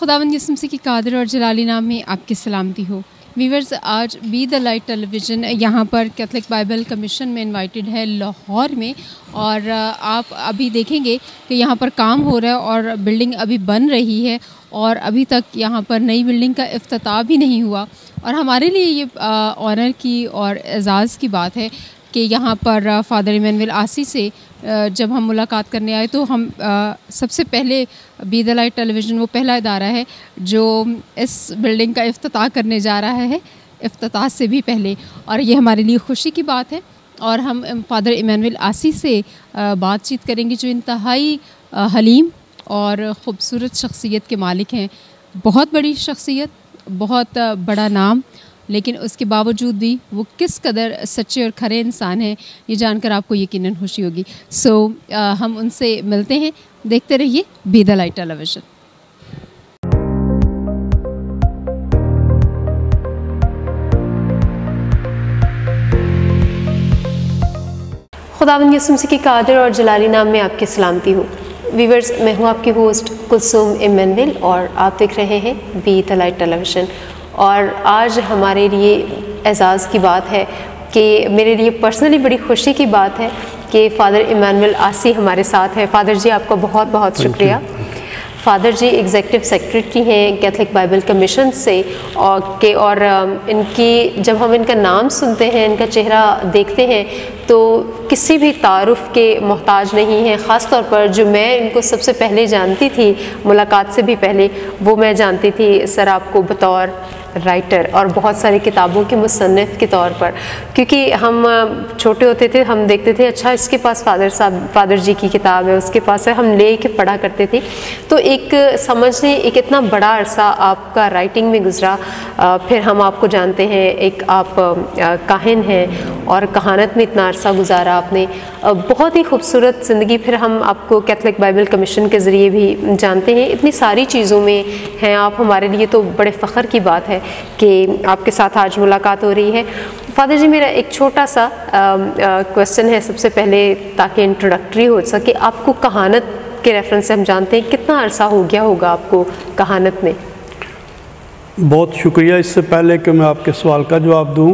خداوند یسوع مسیح کی قادر اور جلالی نام میں آپ کی سلامتی ہو۔ ویورز، آج Be the Light Television یہاں پر کیتھولک بائبل کمیشن میں انوائٹڈ ہے لاہور میں، اور آپ ابھی دیکھیں گے کہ یہاں پر کام ہو رہا ہے اور بلڈنگ ابھی بن رہی ہے، اور ابھی تک یہاں پر نئی بلڈنگ کا افتتاح بھی نہیں ہوا، اور ہمارے لیے یہ آنر کی اور اعزاز کی بات ہے کہ یہاں پر فادر ایمینول آسی سے جب ہم ملاقات کرنے آئے تو ہم سب سے پہلے Be the Light Television وہ پہلا ادارہ ہے جو اس بلڈنگ کا افتتاح کرنے جا رہا ہے، افتتاح سے بھی پہلے، اور یہ ہمارے لیے خوشی کی بات ہے۔ اور ہم فادر ایمینول آسی سے بات چیت کریں گے جو انتہائی حلیم اور خوبصورت شخصیت کے مالک ہیں، بہت بڑی شخصیت، بہت بڑا نام، لیکن اس کے باوجود بھی وہ کس قدر سچے اور کھرے انسان ہیں، یہ جان کر آپ کو یقیناً خوشی ہوگی۔ ہم ان سے ملتے ہیں، دیکھتے رہیے Be the Light Television. خداوند یسوع مسیح کی قادر اور جلالی نام میں آپ کی سلامتی ہوں۔ ویورز، میں ہوں آپ کی ہوسٹ کلثوم ایمینول اور آپ دیکھ رہے ہیں Be the Light Television. اور آج ہمارے لیے اعزاز کی بات ہے کہ میرے لیے پرسنلی بڑی خوشی کی بات ہے کہ فادر ایمینول آسی ہمارے ساتھ ہے۔ فادر جی، آپ کا بہت بہت شکریہ۔ فادر جی ایگزیکٹو سیکریٹری ہیں کیتھولک بائبل کمیشن سے، اور ان کی جب ہم ان کا نام سنتے ہیں، ان کا چہرہ دیکھتے ہیں تو کسی بھی تعارف کے محتاج نہیں ہیں۔ خاص طور پر جو میں ان کو سب سے پہلے جانتی تھی، ملاقات سے بھی پہلے، وہ میں جانتی تھی سر آپ کو بطور رائٹر اور بہت ساری کتابوں کے مصنف کے طور پر، کیونکہ ہم چھوٹے ہوتے تھے، ہم دیکھتے تھے اچھا اس کے پاس فادر جی کی کتاب ہے، اس کے پاس ہے، ہم لے کے پڑھا کرتے تھے۔ تو ایک سمجھنے ایک اتنا بڑا عرصہ آپ کا رائٹنگ میں گزرا، پھر ہم آپ کو جانتے ہیں، ایک آپ کاہن ہیں اور کہانت میں اتنا عرصہ گزارا آپ نے، بہت ہی خوبصورت زندگی، پھر ہم آپ کو کیتھولک بائبل کمیشن کے ذریعے بھی جانتے ہیں، اتنی ساری چیزوں میں ہیں آپ، ہمارے لیے تو بڑے فخر کی بات ہے کہ آپ کے ساتھ آج ملاقات ہو رہی ہے۔ فادر جی، میرا ایک چھوٹا سا کویسچن ہے سب سے پہلے تاکہ انٹروڈکٹری ہو سکے۔ آپ کو کہانت کے ریفرنس سے ہم جانتے ہیں، کتنا عرصہ ہو گیا ہوگا آپ کو کہانت میں؟ بہت شکریہ۔ اس سے پہلے کہ میں آپ کے سوال کا جواب دوں،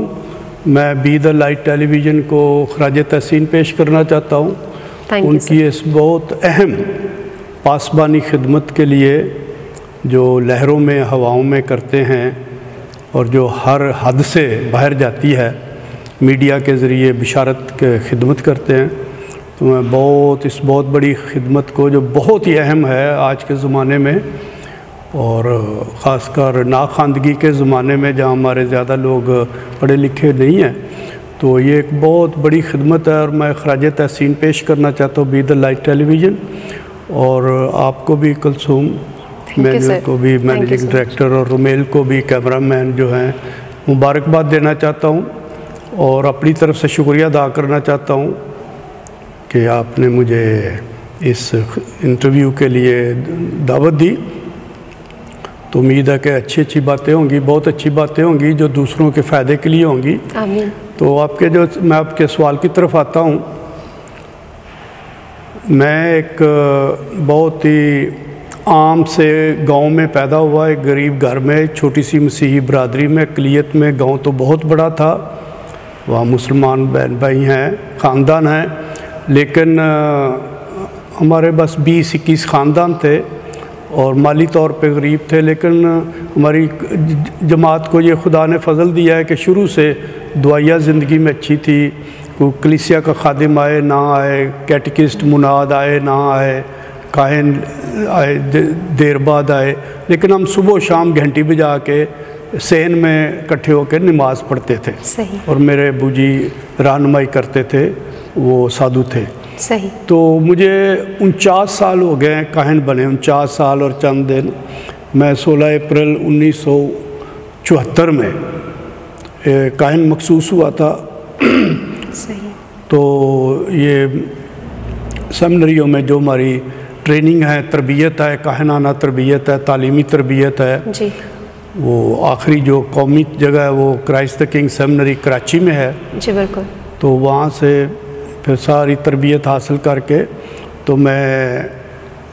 میں Be the Light Television کو خراج تحسین پیش کرنا چاہتا ہوں ان کی اس بہت اہم پاسبانی خدمت کے لیے جو لہروں میں ہواؤں میں کرتے ہیں اور جو ہر حد سے باہر جاتی ہے، میڈیا کے ذریعے بشارت کے خدمت کرتے ہیں۔ تو میں اس بہت بڑی خدمت کو جو بہت ہی اہم ہے آج کے زمانے میں، اور خاص کر ناخواندگی کے زمانے میں جہاں ہمارے زیادہ لوگ پڑھے لکھے نہیں ہیں، تو یہ ایک بہت بڑی خدمت ہے، اور میں خراج تحسین پیش کرنا چاہتا ہوں Be the Light Television, اور آپ کو بھی کلثوم مینیجر کو بھی مینیجنگ ڈائریکٹر، اور رومیل کو بھی کیمرہ مین جو ہیں، مبارکباد دینا چاہتا ہوں، اور اپنی طرف سے شکریہ ادا کرنا چاہتا ہوں کہ آپ نے مجھے اس انٹرویو کے لیے دعوت دی۔ تو امید ہے کہ اچھی باتیں ہوں گی، بہت اچھی باتیں ہوں گی جو دوسروں کے فائدے کے لیے ہوں گی۔ آمین۔ تو میں آپ کے سوال کی طرف آتا ہوں۔ میں ایک بہت ہی عام سے گاؤں میں پیدا ہوا، ایک غریب گھر میں، چھوٹی سی مسیحی برادری میں، اقلیت میں۔ گاؤں تو بہت بڑا تھا، وہاں مسلمان بہن بھائی ہیں، خاندان ہیں، لیکن ہمارے بس 20-21 خاندان تھے اور مالی طور پہ غریب تھے، لیکن ہماری جماعت کو یہ خدا نے فضل دیا ہے کہ شروع سے دعائیہ زندگی میں اچھی تھی۔ کوئی کلیسیا کا خادم آئے نہ آئے، کیٹیکسٹ مناد آئے نہ آئے، کاہن آئے دیر بعد آئے، لیکن ہم صبح و شام گھنٹی بجا کے صحن میں اکٹھے ہو کے نماز پڑھتے تھے۔ اور میرے ابو جی رہنمائی کرتے تھے، وہ سادھو تھے۔ صحیح۔ تو مجھے 49 سال ہو گئے ہیں کاہن بنے، 49 سال اور چند دن۔ میں 16 اپریل 1974 میں کاہن مخصوص ہوا تھا۔ صحیح۔ تو یہ سیمنریوں میں جو ہماری ٹریننگ ہے، تربیت ہے، کاہنانہ تربیت ہے، تعلیمی تربیت ہے، جی، وہ آخری جو قومی جگہ ہے وہ Christ the king seminary Karachi میں ہے۔ جی بالکل۔ تو وہاں سے پھر ساری تربیت حاصل کر کے تو میں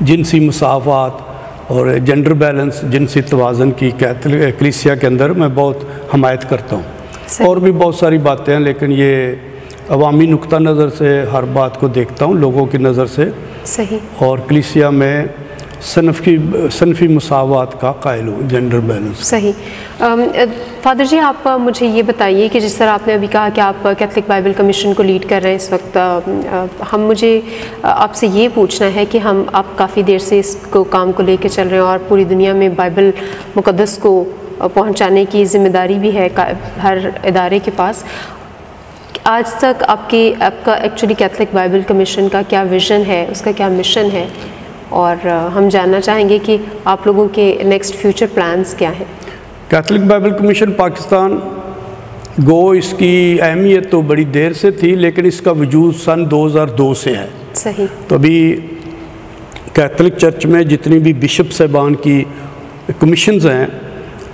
جنسی مساوات اور جنڈر بیلنس، جنسی توازن کی کلیسیا کے اندر میں بہت حمایت کرتا ہوں، اور بھی بہت ساری باتیں ہیں، لیکن یہ عوامی نقطہ نظر سے ہر بات کو دیکھتا ہوں، لوگوں کی نظر سے، اور کلیسیا میں صنفی مساوات کا قائل ہوں، جنڈر بیلنس۔ صحیح۔ فادر جی، آپ مجھے یہ بتائیے کہ جس طرح آپ نے ابھی کہا کہ آپ کیتھولک بائبل کمیشن کو لیڈ کر رہے ہیں اس وقت، مجھے آپ سے یہ پوچھنا ہے کہ آپ کافی دیر سے اس کام کو لے کے چل رہے ہیں، اور پوری دنیا میں بائبل مقدس کو پہنچانے کی ذمہ داری بھی ہے ہر ادارے کے پاس۔ آج تک آپ کا ایکچولی کیتھولک بائبل کمیشن کا کیا ویژن ہے، اس کا کیا مشن ہے، اور ہم جاننا چاہیں گے کہ آپ لوگوں کے نیکسٹ فیوچر پلانز کیا ہیں؟ کیتھولک بائبل کمیشن پاکستان اس کی اہمیت تو بڑی دیر سے تھی، لیکن اس کا وجود سن 2002 سے ہے۔ صحیح۔ تو ابھی کیتھولک چرچ میں جتنی بھی بشپ صاحبان کی کمیشنز ہیں،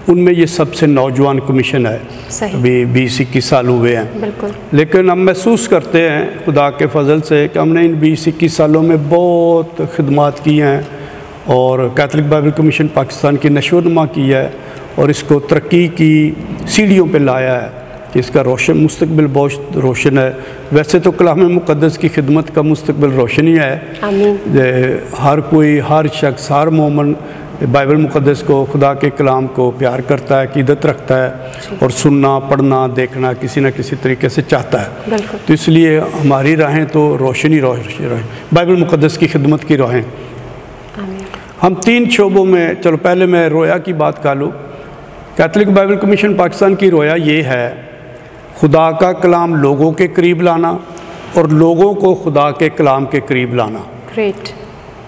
ان میں یہ سب سے نوجوان کمیشن ہے۔ ابھی 20-21 سال ہوئے ہیں۔ بالکل۔ لیکن ہم محسوس کرتے ہیں خدا کے فضل سے کہ ہم نے ان 20-21 سالوں میں بہت خدمات کی ہیں، اور کیتھولک بائبل کمیشن پاکستان کی نشو و نما کی ہے، اور اس کو ترقی کی سیڑھیوں پہ لایا ہے کہ اس کا مستقبل بہت روشن ہے۔ ویسے تو کلام مقدس کی خدمت کا مستقبل روشن ہی ہے۔ آمین۔ ہر شخص، ہر مومن بائبل مقدس کو، خدا کے کلام کو پیار کرتا ہے، عقیدت رکھتا ہے، اور سننا، پڑھنا، دیکھنا کسی نہ کسی طریقے سے چاہتا ہے۔ تو اس لیے ہماری راہیں تو روشنی بائبل مقدس کی خدمت کی راہیں۔ ہم 3 شعبوں میں، چلو پہلے میں رویا کی بات کر لوں۔ کیتھولک بائبل کمیشن پاکستان کی رویا یہ ہے، خدا کا کلام لوگوں کے قریب لانا، اور لوگوں کو خدا کے کلام کے قریب لانا۔ گریٹ۔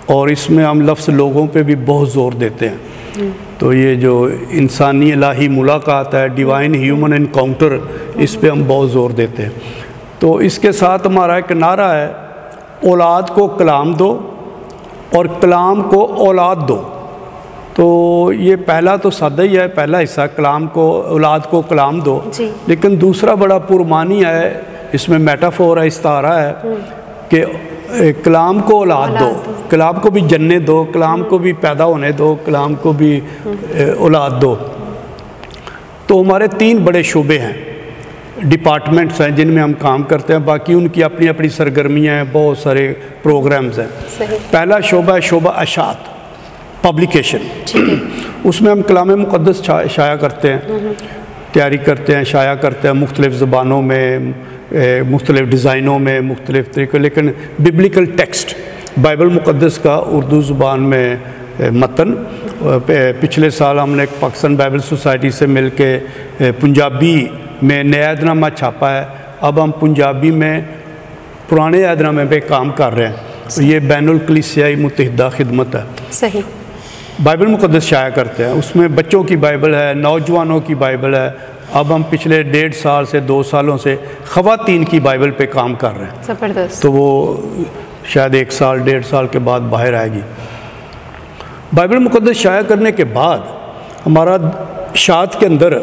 اور اس میں ہم لفظ لوگوں پہ بھی بہت زور دیتے ہیں۔ تو یہ جو انسانی الہی ملاقات ہے، ڈیوائن ہیومن انکاؤنٹر، اس پہ ہم بہت زور دیتے ہیں۔ تو اس کے ساتھ ہمارا ایک نعرہ ہے، اولاد کو کلام دو اور کلام کو اولاد دو۔ تو یہ پہلا تو سادہ ہی ہے، پہلا حصہ کلام کو، اولاد کو کلام دو، لیکن دوسرا بڑا پرمعنی ہے، اس میں میٹافور ہے، استعارہ ہے کہ کلام کو اولاد دو، کلام کو بھی جننے دو، کلام کو بھی پیدا ہونے دو، کلام کو بھی اولاد دو۔ تو ہمارے 3 بڑے شعبے ہیں، ڈپارٹمنٹس ہیں جن میں ہم کام کرتے ہیں، باقی ان کی اپنی اپنی سرگرمیاں ہیں، بہت سارے پروگرامز ہیں۔ پہلا شعبہ ہے شعبہ اشاعت، پبلیکیشن۔ اس میں ہم کلام مقدس شائع کرتے ہیں، تیاری کرتے ہیں، شائع کرتے ہیں مختلف زبانوں میں، مختلف ڈیزائنوں میں، مختلف طریقے، لیکن ببلیکل ٹیکسٹ، بائبل مقدس کا اردو زبان میں متن۔ پچھلے سال ہم نے پاکستان بائبل سوسائٹی سے مل کے پنجابی میں نیا عہد نامہ چھاپا ہے۔ اب ہم پنجابی میں پرانے عہد نامے پہ کام کر رہے ہیں۔ یہ بین الکلیسیائی متحدہ خدمت ہے۔ صحیح۔ بائبل مقدس شائع کرتے ہیں، اس میں بچوں کی بائبل ہے، نوجوانوں کی بائبل ہے۔ اب ہم پچھلے 1.5 سال سے 2 سالوں سے خواتین کی بائبل پہ کام کر رہے ہیں۔ زبردست۔ تو وہ شاید 1 سال 1.5 سال کے بعد باہر آئے گی۔ بائبل مقدس شائع کرنے کے بعد ہمارا اشاعت کے اندر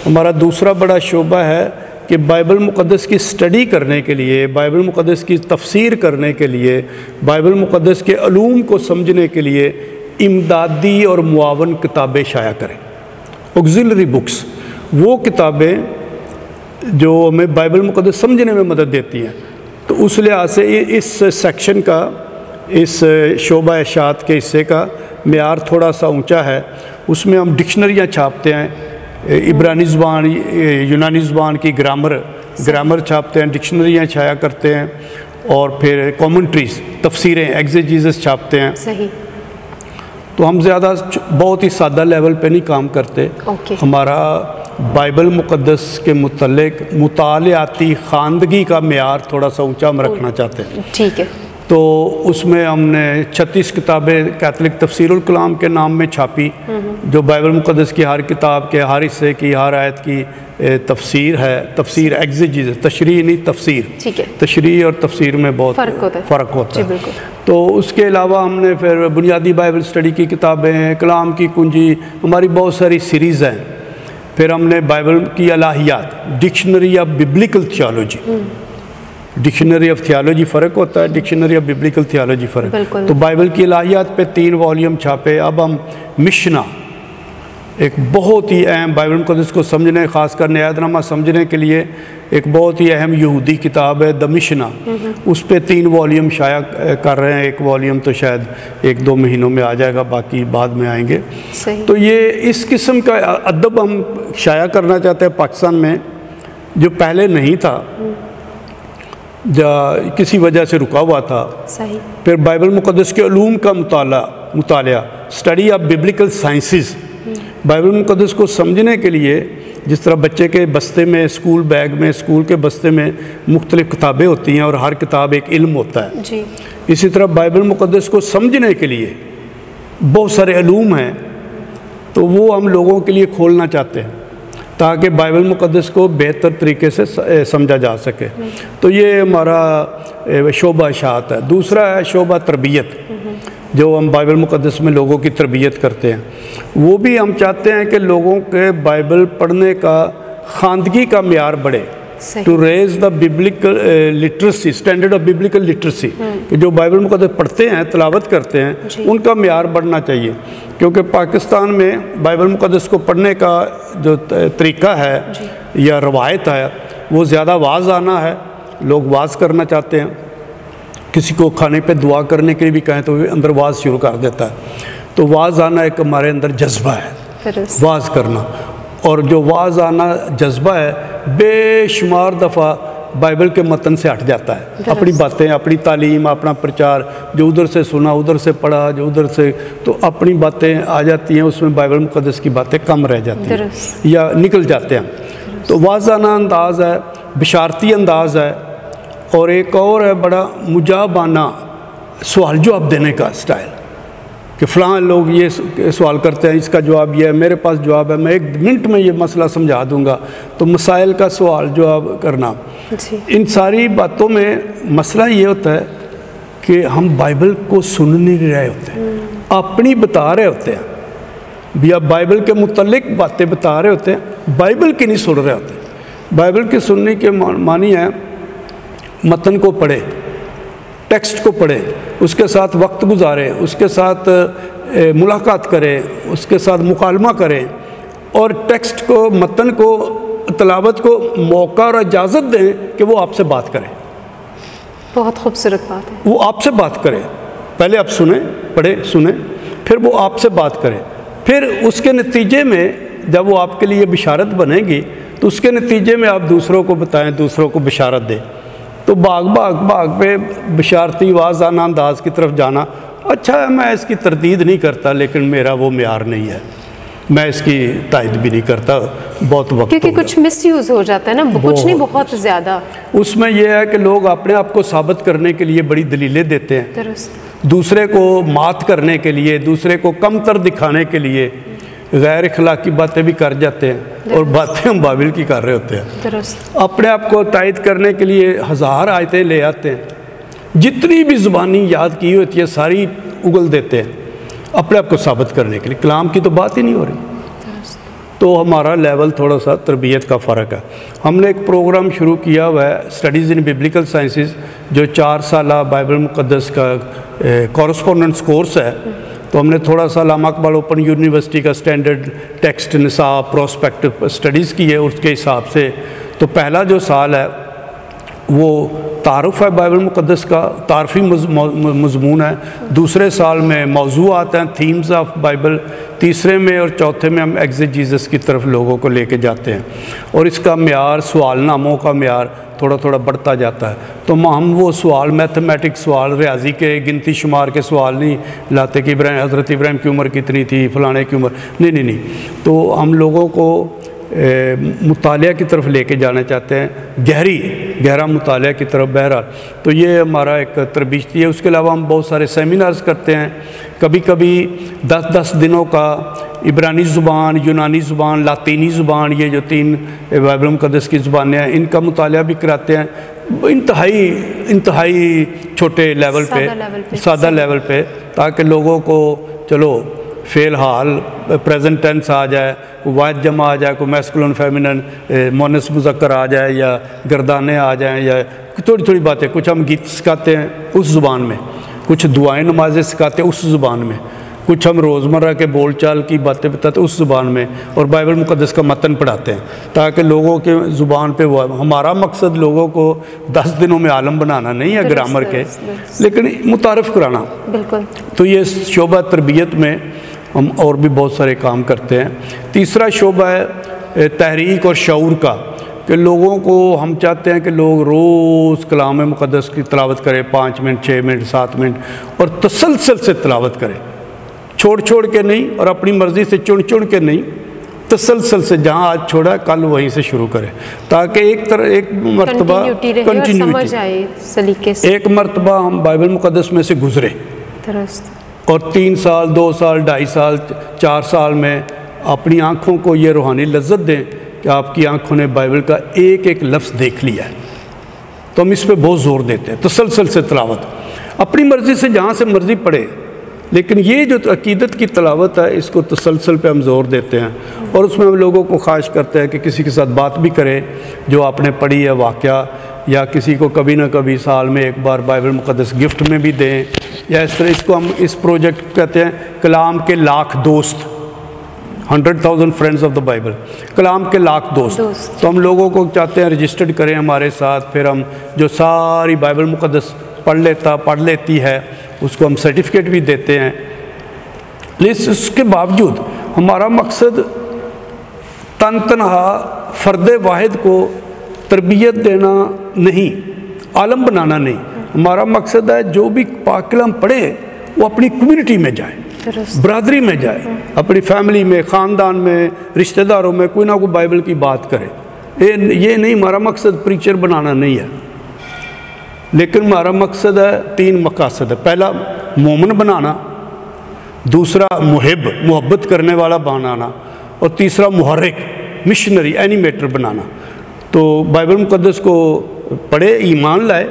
ہمارا دوسرا بڑا شعبہ ہے کہ بائبل مقدس کی سٹڈی کرنے کے لیے، بائبل مقدس کی تفسیر کرنے کے لیے، بائبل مقدس کے علوم کو سمجھنے کے لیے امدادی اور معاون کتابیں شائع کریں، آگزیلری بکس، وہ کتابیں جو ہمیں بائبل مقدس سمجھنے میں مدد دیتی ہیں۔ تو اس لحاظ سے اس سیکشن کا، اس شعبہ اشاعت کے حصے کا معیار تھوڑا سا اونچا ہے۔ اس میں ہم ڈکشنریاں چھاپتے ہیں، عبرانی زبان، یونانی زبان کی گرامر چھاپتے ہیں، ڈکشنریاں شائع کرتے ہیں، اور پھر کامنٹریز، تفسیریں، ایگزیجیزس چھاپتے ہیں۔ صحیح۔ تو ہم زیادہ بہت ہی سادہ لیول پہ نہیں کام کرتے۔ ہمارا بائبل مقدس کے متعلق مطالعاتی خواندگی کا معیار تھوڑا سا اونچا ہم رکھنا چاہتے ہیں۔ ٹھیک ہے۔ تو اس میں ہم نے 36 کتابیں کیتھولک تفسیر الکلام کے نام میں چھاپی، جو بائبل مقدس کی ہر کتاب کے ہر حصے کی، ہر آیت کی تفسیر ہے۔ تفسیر ایگزیجیزس، تشریح نہیں تفسیر، تشریح اور تفسیر میں بہت فرق ہوتا ہے۔ تو اس کے علاوہ ہم نے پھر بنیادی بائبل سٹڈی کی کتابیں، کلام کی کنجی، ہماری بہت ساری سیریز ہیں۔ پھر ہم نے بائبل کی الہیات، dictionary of biblical theology, dictionary of theology فرق ہوتا ہے، ڈکشنری آف ببلیکل تھیالوجی فرق. تو بائبل کی الہیات پہ 3 والیوم چھاپے. اب ہم مشنا، ایک بہت ہی اہم بائبل مقدس کو سمجھنے، خاص کر نیا عہد نامہ سمجھنے کے لیے ایک بہت ہی اہم یہودی کتاب ہے دا مشنا. اس پہ 3 والیوم شائع کر رہے ہیں. ایک والیوم تو شاید 1-2 مہینوں میں آ جائے گا، باقی بعد میں آئیں گے. تو یہ اس قسم کا ادب ہم شائع کرنا چاہتے ہیں پاکستان میں، جو پہلے نہیں تھا، کسی وجہ سے رکا ہوا تھا. پھر بائبل مقدس کے علوم کا مطالعہ، study of biblical sciences. Bible مقدس کو سمجھنے کے لیے جس طرح بچے کے بستے میں، اسکول بیگ میں، اسکول کے بستے میں مختلف کتابیں ہوتی ہیں اور ہر کتاب ایک علم ہوتا ہے، اسی طرح بائبل مقدس کو سمجھنے کے لیے بہت سارے علوم ہیں. تو وہ ہم لوگوں کے لیے کھولنا چاہتے ہیں تاکہ بائبل مقدس کو بہتر طریقے سے سمجھا جا سکے. تو یہ ہمارا شعبہ اشاعت ہے. دوسرا ہے شعبہ تربیت، جو ہم بائبل مقدس میں لوگوں کی تربیت کرتے ہیں. وہ بھی ہم چاہتے ہیں کہ لوگوں کے بائبل پڑھنے کا، خواندگی کا معیار بڑھے، to raise the biblical literacy, standard of biblical literacy, کہ جو بائبل مقدس پڑھتے ہیں، تلاوت کرتے ہیں، ان کا معیار بڑھنا چاہیے. کیونکہ پاکستان میں بائبل مقدس کو پڑھنے کا جو طریقہ ہے یا روایت ہے، وہ زیادہ واعظ آنا ہے. لوگ واعظ کرنا چاہتے ہیں. کسی کو کھانے پہ دعا کرنے کے لیے بھی کہیں تو وہ اندر واعظ شروع کر دیتا ہے. تو واعظ آنا ایک ہمارے اندر جذبہ ہے، واعظ کرنا. اور جو واعظ آنا جذبہ ہے بے شمار دفعہ بائبل کے متن سے ہٹ جاتا ہے. اپنی باتیں، اپنی تعلیم، اپنا پرچار، جو ادھر سے سنا، ادھر سے پڑھا، جو ادھر سے، تو اپنی باتیں آ جاتی ہیں. اس میں بائبل مقدس کی باتیں کم رہ جاتی ہیں یا نکل جاتے ہیں. تو واعظانہ انداز ہے، بشارتی انداز ہے. اور ایک اور ہے بڑا مجابانہ سوال جواب دینے کا سٹائل، کہ فلاں لوگ یہ سوال کرتے ہیں، اس کا جواب یہ ہے، میرے پاس جواب ہے، میں 1 منٹ میں یہ مسئلہ سمجھا دوں گا. تو مسائل کا سوال جواب کرنا. ان ساری باتوں میں مسئلہ یہ ہوتا ہے کہ ہم بائبل کو سن نہیں رہے ہوتے ہیں، اپنی بتا رہے ہوتے ہیں. بھی آپ بائبل کے متعلق باتیں بتا رہے ہوتے ہیں، بائبل کی نہیں سن رہے ہوتے. بائبل کے سننے کے معنی ہے متن کو پڑھے، ٹیکسٹ کو پڑھے، اس کے ساتھ وقت گزارے، اس کے ساتھ ملاقات کرے، اس کے ساتھ مکالمہ کرے، اور ٹیکسٹ کو، متن کو، تلاوت کو موقع اور اجازت دیں کہ وہ آپ سے بات کرے. بہت خوبصورت بات ہے. وہ آپ سے بات کرے. پہلے آپ سنیں، پڑھیں، سنیں، پھر وہ آپ سے بات کرے. پھر اس کے نتیجے میں جب وہ آپ کے لیے بشارت بنے گی تو اس کے نتیجے میں آپ دوسروں کو بتائیں، دوسروں کو بشارت دیں. تو بھاگ پہ بشارتی واعظانہ انداز کی طرف جانا اچھا ہے. میں اس کی تردید نہیں کرتا، لیکن میرا وہ معیار نہیں ہے، میں اس کی تائید بھی نہیں کرتا. بہت وقت کیونکہ کچھ مس یوز ہو جاتا ہے نا، کچھ نہیں، بہت زیادہ. اس میں یہ ہے کہ لوگ اپنے آپ کو ثابت کرنے کے لیے بڑی دلیلیں دیتے ہیں. درست. دوسرے کو مات کرنے کے لیے، دوسرے کو کم تر دکھانے کے لیے غیر اخلاقی باتیں بھی کر جاتے ہیں، اور باتیں ہم بائبل کی کر رہے ہوتے ہیں. درست. اپنے آپ کو تائید کرنے کے لیے 1000 آیتیں لے آتے ہیں، جتنی بھی زبانی یاد کی ہوتی ہے ساری اگل دیتے ہیں اپنے آپ کو ثابت کرنے کے لیے. کلام کی تو بات ہی نہیں ہو رہی. تو ہمارا لیول تھوڑا سا تربیت کا فرق ہے. ہم نے ایک پروگرام شروع کیا ہوا ہے، اسٹڈیز ان ببلیکل سائنسز، جو 4 سالہ بائبل مقدس کا کورسپونڈنس کورس ہے. تو ہم نے تھوڑا سا علامہ اقبال اوپن یونیورسٹی کا سٹینڈرڈ ٹیکسٹ، نصاب، پروسپیکٹو اسٹڈیز کی ہے اس کے حساب سے. تو پہلا جو سال ہے وہ تعارف ہے بائبل مقدس کا، تعارفی مضمون ہے. دوسرے سال میں موضوعات ہیں، تھیمز آف بائبل. تیسرے میں اور چوتھے میں ہم ایگزیجیزس کی طرف لوگوں کو لے کے جاتے ہیں، اور اس کا معیار، سوال ناموں کا معیار تھوڑا تھوڑا بڑھتا جاتا ہے. تو ہم وہ سوال، میتھمیٹک سوال، ریاضی کے گنتی شمار کے سوال نہیں لاتے کہ حضرت ابراہیم کی عمر کتنی تھی، فلانے کی عمر، نہیں. تو ہم لوگوں کو مطالعہ کی طرف لے کے جانا چاہتے ہیں، گہرا مطالعہ کی طرف. بہرحال تو یہ ہمارا ایک تربیتی ہے. اس کے علاوہ ہم بہت سارے سیمینارز کرتے ہیں، کبھی کبھی 10 دنوں کا عبرانی زبان، یونانی زبان، لاطینی زبان، یہ جو 3 بائبل مقدس کی زبانیں ہیں، ان کا مطالعہ بھی کراتے ہیں. انتہائی چھوٹے لیول پہ، سادہ لیول پہ، تاکہ لوگوں کو چلو فی الحال پریزنٹ ٹینس آ جائے، کوئی واحد جمع آ جائے، کوئی میسکولن فیمنن مونس مذکر آ جائے، یا گردانے آ جائیں، یا تھوڑی تھوڑی باتیں. کچھ ہم گیت سکھاتے ہیں اس زبان میں، کچھ دعائیں نمازیں سکھاتے ہیں اس زبان میں، کچھ ہم روزمرہ کے بول چال کی باتیں بتاتے ہیں اس زبان میں، اور بائبل مقدس کا متن پڑھاتے ہیں تاکہ لوگوں کے زبان پہ وہ. ہمارا مقصد لوگوں کو 10 دنوں میں عالم بنانا نہیں ہے گرامر کے، لیکن متعارف کرانا. بالکل. تو یہ شعبہ تربیت میں ہم اور بھی بہت سارے کام کرتے ہیں. تیسرا شعبہ ہے تحریک اور شعور کا، کہ لوگوں کو ہم چاہتے ہیں کہ لوگ روز کلام مقدس کی تلاوت کریں، 5 منٹ 6 منٹ 7 منٹ، اور تسلسل سے تلاوت کریں، چھوڑ چھوڑ کے نہیں، اور اپنی مرضی سے چن چن کے نہیں، تسلسل سے جہاں آج چھوڑا کل وہیں سے شروع کریں، تاکہ ایک مرتبہ کنٹینیوٹی، ایک مرتبہ ہم بائبل مقدس میں سے گزرے، اور 3 سال 2 سال 2.5 سال 4 سال میں اپنی آنکھوں کو یہ روحانی لذت دیں کہ آپ کی آنکھوں نے بائبل کا ایک ایک لفظ دیکھ لیا ہے. تو ہم اس پہ بہت زور دیتے ہیں، تسلسل سے تلاوت، اپنی مرضی سے جہاں سے مرضی پڑھے، لیکن یہ جو عقیدت کی تلاوت ہے اس کو تسلسل پہ ہم زور دیتے ہیں. اور اس میں ہم لوگوں کو خواہش کرتے ہیں کہ کسی کے ساتھ بات بھی کرے جو آپ نے پڑھی ہے واقعہ، یا کسی کو کبھی نہ کبھی سال میں ایک بار بائبل مقدس گفٹ میں بھی دیں، یا اس طرح. اس کو ہم اس پروجیکٹ کہتے ہیں کلام کے 1,00,000 دوست، 100,000 فرینڈز آف دا بائبل، کلام کے 1,00,000 دوست. تو ہم لوگوں کو چاہتے ہیں رجسٹرڈ کریں ہمارے ساتھ، پھر ہم جو ساری بائبل مقدس پڑھ لیتی ہے اس کو ہم سرٹیفکیٹ بھی دیتے ہیں. لیکن اس کے باوجود ہمارا مقصد تنہا فرد واحد کو تربیت دینا نہیں، عالم بنانا نہیں. ہمارا مقصد ہے جو بھی پاک کلام پڑھے وہ اپنی کمیونٹی میں جائے، برادری میں جائے، اپنی فیملی میں، خاندان میں، رشتہ داروں میں کوئی نہ کوئی بائبل کی بات کرے. یہ نہیں، ہمارا مقصد پریچر بنانا نہیں ہے، لیکن ہمارا مقصد ہے 3 مقاصد ہے. پہلا مومن بنانا، دوسرا محبت کرنے والا بنانا، اور تیسرا محرک مشنری اینیمیٹر بنانا. تو بائبل مقدس کو پڑھے، ایمان لائے،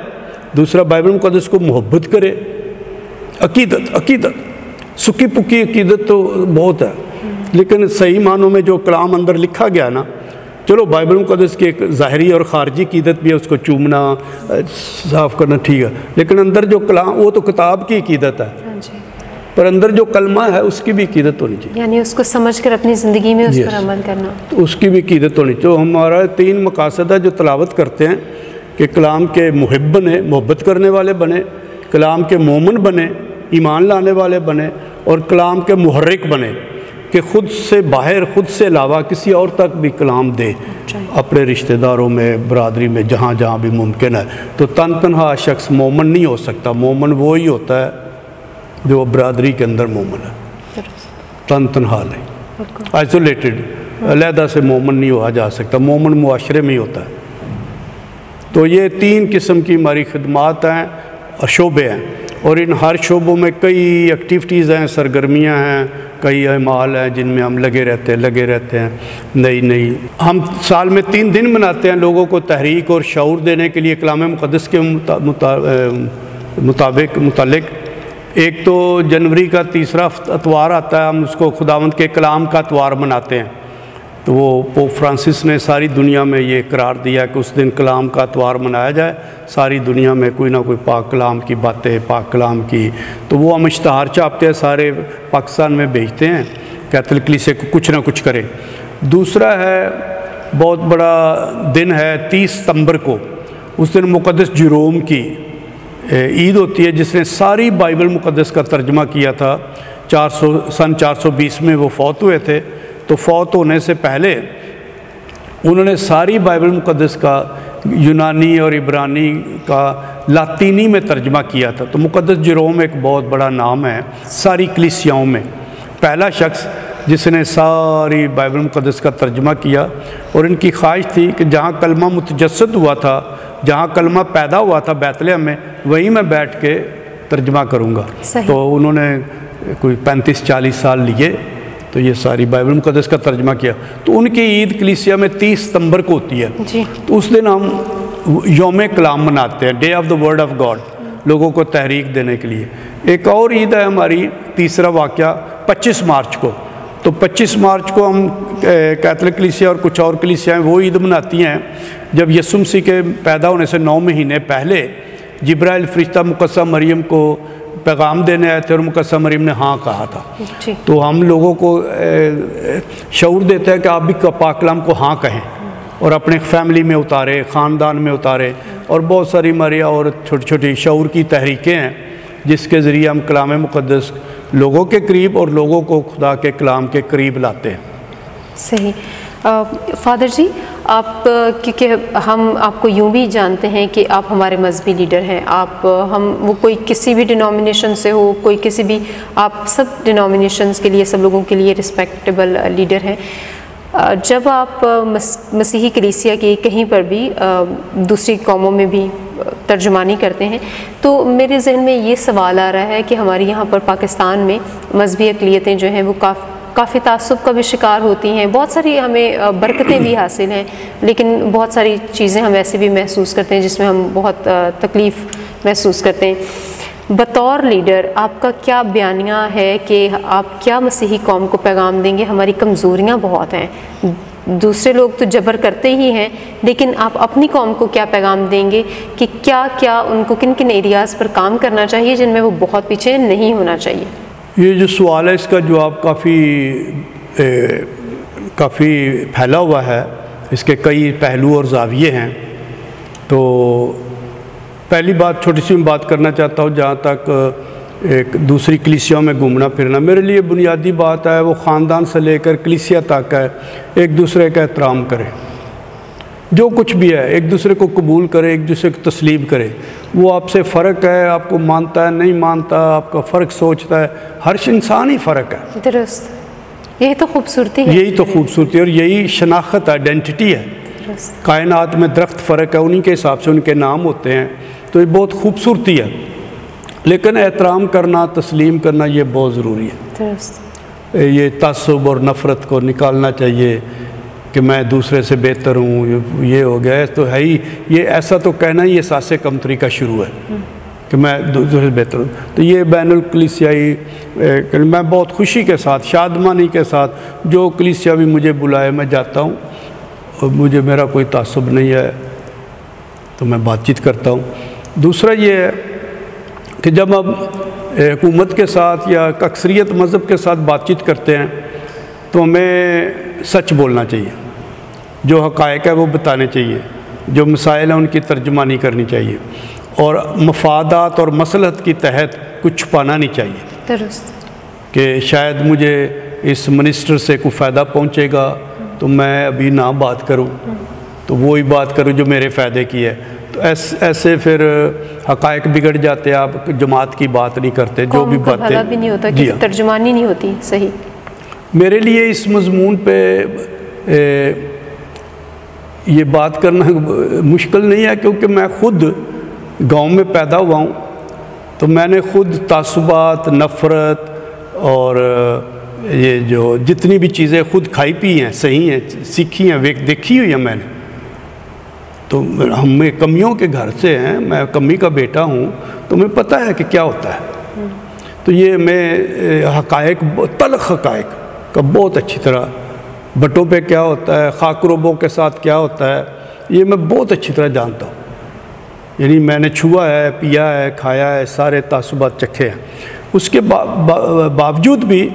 دوسرا بائبل مقدس کو محبت کرے. عقیدت سکی پکی عقیدت تو بہت ہے، لیکن صحیح معنوں میں جو کلام اندر لکھا گیا نا، چلو بائبل مقدس کی ایک ظاہری اور خارجی عقیدت بھی ہے، اس کو چومنا صاف کرنا ٹھیک ہے، لیکن اندر جو کلام وہ تو کتاب کی عقیدت ہے، پر اندر جو کلمہ ہے اس کی بھی عقیدت ہونی چاہیے، یعنی اس کو سمجھ کر اپنی زندگی میں اس پر عمل کرنا، اس کی بھی عقیدت ہونی چاہیے. تو ہمارا 3 مقاصد ہے جو تلاوت کرتے ہیں، کہ کلام کے محب بنے، محبت کرنے والے بنے، کلام کے مومن بنے، ایمان لانے والے بنے، اور کلام کے محرک بنے، کہ خود سے باہر، خود سے علاوہ کسی اور تک بھی کلام دے، اپنے رشتہ داروں میں، برادری میں، جہاں جہاں بھی ممکن ہے. تو تنہا شخص مومن نہیں ہو سکتا. مومن وہی ہوتا ہے جو برادری کے اندر مومن ہے، تنہا نہیں، آئسولیٹڈ، علیحدہ سے مومن نہیں ہوا جا سکتا. مومن معاشرے میں ہی ہوتا ہے. تو یہ 3 قسم کی ہماری خدمات ہیں اور شعبے ہیں، اور ان ہر شعبوں میں کئی ایکٹیویٹیز ہیں، سرگرمیاں ہیں، کئی اعمال ہیں جن میں ہم لگے رہتے ہیں. نئی ہم سال میں 3 دن مناتے ہیں لوگوں کو تحریک اور شعور دینے کے لیے کلام مقدس کے متعلق. ایک تو جنوری کا 3 اتوار آتا ہے، ہم اس کو خداوند کے کلام کا اتوار مناتے ہیں. تو وہ پوپ فرانسس نے ساری دنیا میں یہ قرار دیا کہ اس دن کلام کا اتوار منایا جائے، ساری دنیا میں کوئی نہ کوئی پاک کلام کی باتیں، پاک کلام کی. تو وہ ہم اشتہار چھاپتے ہیں، سارے پاکستان میں بھیجتے ہیں، کیتھولک کلیسیا کو کچھ نہ کچھ کرے. دوسرا ہے بہت بڑا دن ہے 30 ستمبر کو، اس دن مقدس جیروم کی عید ہوتی ہے، جس نے ساری بائبل مقدس کا ترجمہ کیا تھا. سن 420 میں وہ فوت ہوئے تھے. تو فوت ہونے سے پہلے انہوں نے ساری بائبل مقدس کا یونانی اور عبرانی کا لاطینی میں ترجمہ کیا تھا. تو مقدس جیروم ایک بہت بڑا نام ہے ساری کلیسیاؤں میں، پہلا شخص جس نے ساری بائبل مقدس کا ترجمہ کیا. اور ان کی خواہش تھی کہ جہاں کلمہ متجسد ہوا تھا، جہاں کلمہ پیدا ہوا تھا بیت لحم میں، وہیں میں بیٹھ کے ترجمہ کروں گا. تو انہوں نے کوئی 35-40 سال لیے، تو یہ ساری بائبل مقدس کا ترجمہ کیا. تو ان کی عید کلیسیا میں 30 ستمبر کو ہوتی ہے. تو اس دن ہم یوم کلام مناتے ہیں، day of the word of God, لوگوں کو تحریک دینے کے لیے. ایک اور عید ہے ہماری، تیسرا واقعہ 25 مارچ کو. تو 25 مارچ کو ہم کیتھولک کلیسیا اور کچھ اور کلیسیاں وہ عید مناتی ہیں جب یسوع مسیح کے پیدا ہونے سے 9 مہینے پہلے جبرائیل فرشتہ مقدسہ مریم کو پیغام دینے آئے تھے اور مقدسہ مریم نے ہاں کہا تھا. تو ہم لوگوں کو شعور دیتا ہے کہ آپ بھی پاک کلام کو ہاں کہیں اور اپنے فیملی میں اتارے, خاندان میں اتارے. اور بہت ساری ہماری اور چھوٹی چھوٹی شعور کی تحریکیں ہیں جس کے ذریعے ہم کلام مقدس لوگوں کے قریب اور لوگوں کو خدا کے کلام کے قریب لاتے ہیں. صحیح. فادر جی, آپ کیونکہ ہم آپ کو یوں بھی جانتے ہیں کہ آپ ہمارے مذہبی لیڈر ہیں. آپ وہ کوئی کسی بھی ڈینومینیشن سے ہو, کوئی کسی بھی, آپ سب ڈینومینیشنز کے لیے, سب لوگوں کے لیے رسپیکٹیبل لیڈر ہیں. جب آپ مسیحی کلیسیا کی کہیں پر بھی دوسری قوموں میں بھی ترجمانی کرتے ہیں تو میرے ذہن میں یہ سوال آ رہا ہے کہ ہمارے یہاں پر پاکستان میں مذہبی اقلیتیں جو ہیں وہ کافی تعصب کا بھی شکار ہوتی ہیں. بہت ساری ہمیں برکتیں بھی حاصل ہیں لیکن بہت ساری چیزیں ہم ایسے بھی محسوس کرتے ہیں جس میں ہم بہت تکلیف محسوس کرتے ہیں. بطور لیڈر آپ کا کیا بیانیہ ہے کہ آپ کیا مسیحی قوم کو پیغام دیں گے؟ ہماری کمزوریاں بہت ہیں, دوسرے لوگ تو جبر کرتے ہی ہیں, لیکن آپ اپنی قوم کو کیا پیغام دیں گے کہ کیا ان کو کن کن ایریاز پر کام کرنا چاہیے جن میں وہ بہت پیچھے نہیں ہونا چاہیے؟ یہ جو سوال ہے اس کا جواب کافی پھیلا ہوا ہے, اس کے کئی پہلو اور زاویے ہیں. تو پہلی بات چھوٹی سی میں بات کرنا چاہتا ہوں, جہاں تک ایک دوسری کلیسیوں میں گھومنا پھرنا, میرے لیے بنیادی بات ہے وہ خاندان سے لے کر کلیسیا تک ہے, ایک دوسرے کا احترام کرے. جو کچھ بھی ہے ایک دوسرے کو قبول کرے, ایک دوسرے کو تسلیم کرے. وہ آپ سے فرق ہے, آپ کو مانتا ہے نہیں مانتا, آپ کا فرق سوچتا ہے, ہر انسان ہی فرق ہے. درست, یہی تو خوبصورتی ہے. یہی تو خوبصورتی اور یہی شناخت آئیڈینٹی ہے. کائنات میں درخت فرق ہے, انہی کے حساب سے ان کے نام ہوتے ہیں, تو یہ بہت خوبصورتی ہے. لیکن احترام کرنا, تسلیم کرنا یہ بہت ضروری ہے. یہ تعصب اور نفرت کو نکالنا چاہیے کہ میں دوسرے سے بہتر ہوں, یہ ہو گیا تو ہے ہی, یہ ایسا تو کہنا ہی احساس کمتری کا شروع ہے کہ میں دوسرے سے بہتر ہوں. تو یہ بین الکلیسیائی میں بہت خوشی کے ساتھ, شادمانی کے ساتھ, جو کلیسیا بھی مجھے بلائے میں جاتا ہوں, اور مجھے میرا کوئی تعصب نہیں ہے تو میں بات چیت کرتا ہوں. دوسرا یہ ہے کہ جب ہم حکومت کے ساتھ یا اکثریت مذہب کے ساتھ بات چیت کرتے ہیں تو ہمیں سچ بولنا چاہیے, جو حقائق ہے وہ بتانے چاہیے, جو مسائل ہیں ان کی ترجمانی کرنی چاہیے, اور مفادات اور مصلحت کی تحت کچھ چھپانا نہیں چاہیے. درست, کہ شاید مجھے اس منسٹر سے کوئی فائدہ پہنچے گا تو میں ابھی نہ بات کروں, تو وہی بات کروں جو میرے فائدے کی ہے. تو ایسے پھر حقائق بگڑ جاتے ہیں, آپ جماعت کی بات نہیں کرتے, جو بھی باتیں بھلا بھی نہیں ہوتا, کہ ترجمانی نہیں ہوتی. صحیح. میرے لیے اس مضمون پہ یہ بات کرنا مشکل نہیں ہے, کیونکہ میں خود گاؤں میں پیدا ہوا ہوں, تو میں نے خود تعصبات, نفرت اور یہ جو جتنی بھی چیزیں خود کھائی پی ہیں, صحیح ہیں, سیکھی ہیں, دیکھی ہوئی ہیں میں نے. تو ہم کمیوں کے گھر سے ہیں, میں کمی کا بیٹا ہوں, تو مجھے پتہ ہے کہ کیا ہوتا ہے. تو یہ میں حقائق, تلخ حقائق کا بہت اچھی طرح, بٹوں پہ کیا ہوتا ہے, خاکروبوں کے ساتھ کیا ہوتا ہے, یہ میں بہت اچھی طرح جانتا ہوں. یعنی میں نے چھوا ہے, پیا ہے, کھایا ہے, سارے تعصبات چکھے ہیں. اس کے باوجود بھی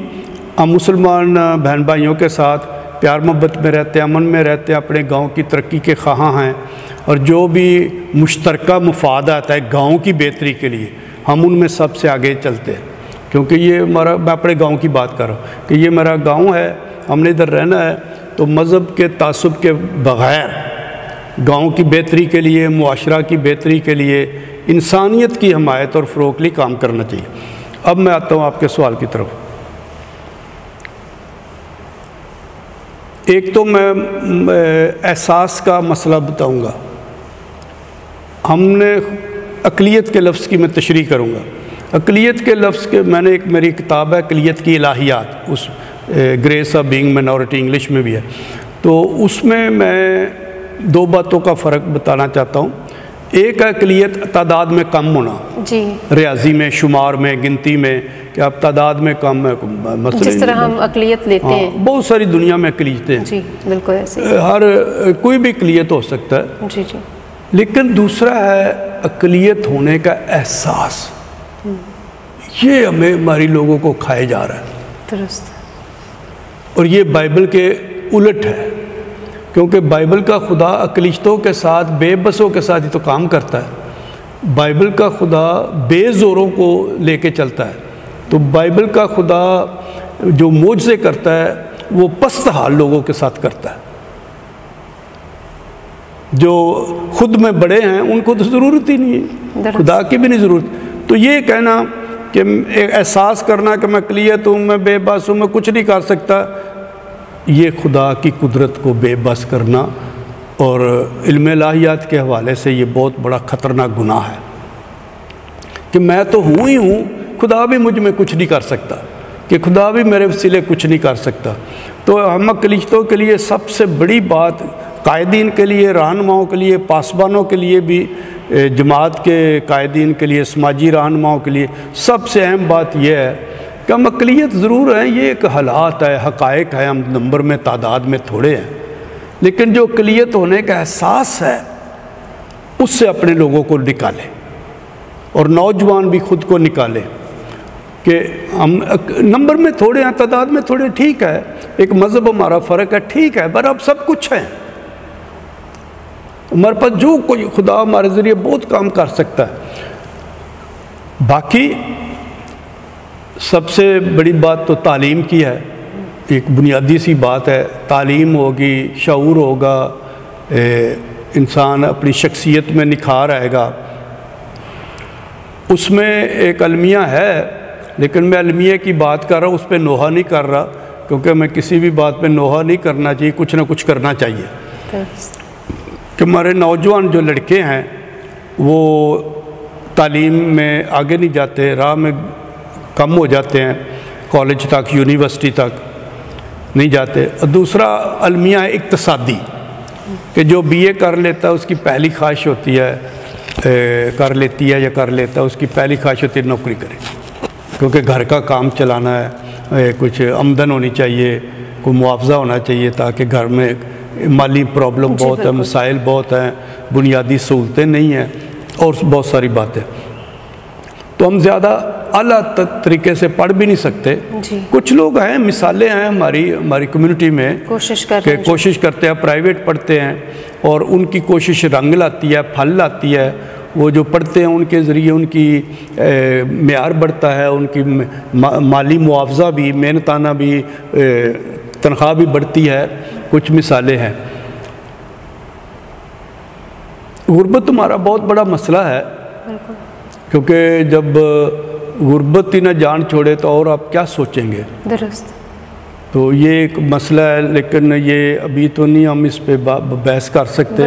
ہم مسلمان بہن بھائیوں کے ساتھ پیار محبت میں رہتے ہیں, امن میں رہتے ہیں, اپنے گاؤں کی ترقی کے خواہاں ہیں, اور جو بھی مشترکہ مفاد آتا ہے گاؤں کی بہتری کے لیے, ہم ان میں سب سے آگے چلتے ہیں. کیونکہ یہ ہمارا, میں اپنے گاؤں کی بات کر رہا ہوں کہ یہ میرا گاؤں ہے, ہم نے ادھر رہنا ہے, تو مذہب کے تعصب کے بغیر گاؤں کی بہتری کے لیے, معاشرہ کی بہتری کے لیے, انسانیت کی حمایت اور فروغ کے لیے کام کرنا چاہیے. اب میں آتا ہوں آپ کے سوال کی طرف. ایک تو میں احساس کا مسئلہ بتاؤں گا. ہم نے اقلیت کے لفظ کی میں تشریح کروں گا. اقلیت کے لفظ کے, میں نے ایک میری کتاب ہے اقلیت کی الہیات, اس grace of being minority English میں بھی ہے, تو اس میں دو باتوں کا فرق بتانا چاہتا ہوں. ایک ہے اقلیت تعداد میں کم ہونا جی، ریاضی میں، شمار میں، گنتی میں، کہ آپ تعداد میں کم ہے جس طرح ہم اقلیت لیتے ہیں بہت ساری دنیا میں اقلیتیں ہیں، جی بالکل ایسے ہر کوئی بھی اقلیت ہو سکتا ہے، جی جی، لیکن دوسرا ہے اقلیت ہونے کا احساس، یہ ہمیں ہماری لوگوں کو کھائے جا رہا ہے، درست، اور یہ بائبل کے الٹ ہے، کیونکہ بائبل کا خدا اقلیتوں کے ساتھ، بے بسوں کے ساتھ ہی تو کام کرتا ہے، بائبل کا خدا بے زوروں کو لے کے چلتا ہے، تو بائبل کا خدا جو معجزے کرتا ہے وہ پست حال لوگوں کے ساتھ کرتا ہے، جو خود میں بڑے ہیں ان کو تو ضرورت ہی نہیں ہے، خدا کی بھی نہیں ضرورت، تو یہ کہنا کہ احساس کرنا کہ میں اقلیت ہوں، میں بے بس ہوں، میں کچھ نہیں کر سکتا، یہ خدا کی قدرت کو بے بس کرنا، اور علم الہیات کے حوالے سے یہ بہت بڑا خطرناک گناہ ہے کہ میں تو ہوں ہی ہوں، خدا بھی مجھ میں کچھ نہیں کر سکتا، کہ خدا بھی میرے وسیلے کچھ نہیں کر سکتا۔ تو ہم اقلیتوں کے لیے سب سے بڑی بات، قائدین کے لیے، رہنماؤں کے لیے، پاسبانوں کے لیے بھی، جماعت کے قائدین کے لیے، سماجی رہنماؤں کے لیے سب سے اہم بات یہ ہے کہ ہم اقلیت ضرور ہیں، یہ ایک حالات ہے، حقائق ہے، ہم نمبر میں، تعداد میں تھوڑے ہیں، لیکن جو اقلیت ہونے کا احساس ہے اس سے اپنے لوگوں کو نکالیں، اور نوجوان بھی خود کو نکالیں کہ ہم نمبر میں تھوڑے ہیں، تعداد میں تھوڑے، ٹھیک ہے، ایک مذہب ہمارا فرق ہے، ٹھیک ہے، پر اب سب کچھ ہے ہمارے پاس، جو کوئی خدا ہمارے ذریعے بہت کام کر سکتا ہے۔ باقی سب سے بڑی بات تو تعلیم کی ہے، ایک بنیادی سی بات ہے، تعلیم ہوگی، شعور ہوگا، انسان اپنی شخصیت میں نکھار آئے گا، اس میں ایک المیہ ہے، لیکن میں المیہ کی بات کر رہا ہوں، اس پہ نوحہ نہیں کر رہا، کیونکہ میں کسی بھی بات پہ نوحہ نہیں کرنا چاہیے، کچھ نہ کچھ کرنا چاہیے، کہ ہمارے نوجوان جو لڑکے ہیں وہ تعلیم میں آگے نہیں جاتے، راہ میں کم ہو جاتے ہیں، کالج تک، یونیورسٹی تک نہیں جاتے۔ اور دوسرا المیہ ہے اقتصادی، کہ جو بی اے کر لیتا ہے اس کی پہلی خواہش ہوتی ہے، کر لیتی ہے یا کر لیتا ہے، اس کی پہلی خواہش ہوتی ہے نوکری کرے، کیونکہ گھر کا کام چلانا ہے، کچھ آمدن ہونی چاہیے، کوئی معاوضہ ہونا چاہیے، تاکہ گھر میں مالی پرابلم بہت ہے، مسائل بہت ہیں، بنیادی سہولتیں نہیں ہیں، اور بہت ساری باتیں، تو ہم زیادہ اعلیٰ طریقے سے پڑھ بھی نہیں سکتے۔ کچھ لوگ ہیں، مثالیں ہیں ہماری کمیونٹی میں، کوشش کرتے ہیں، پرائیویٹ پڑھتے ہیں، اور ان کی کوشش رنگ لاتی ہے، پھل لاتی ہے، وہ جو پڑھتے ہیں ان کے ذریعے ان کی معیار بڑھتا ہے، ان کی مالی معاوضہ بھی، محنتانہ بھی، تنخواہ بھی بڑھتی ہے۔ کچھ مثالیں ہیں۔ غربت ہمارا بہت بڑا مسئلہ ہے، کیونکہ جب غربت ہی نہ جان چھوڑے تو اور آپ کیا سوچیں گے؟ درست، تو یہ ایک مسئلہ ہے، لیکن یہ ابھی تو نہیں ہم اس پہ بحث کر سکتے،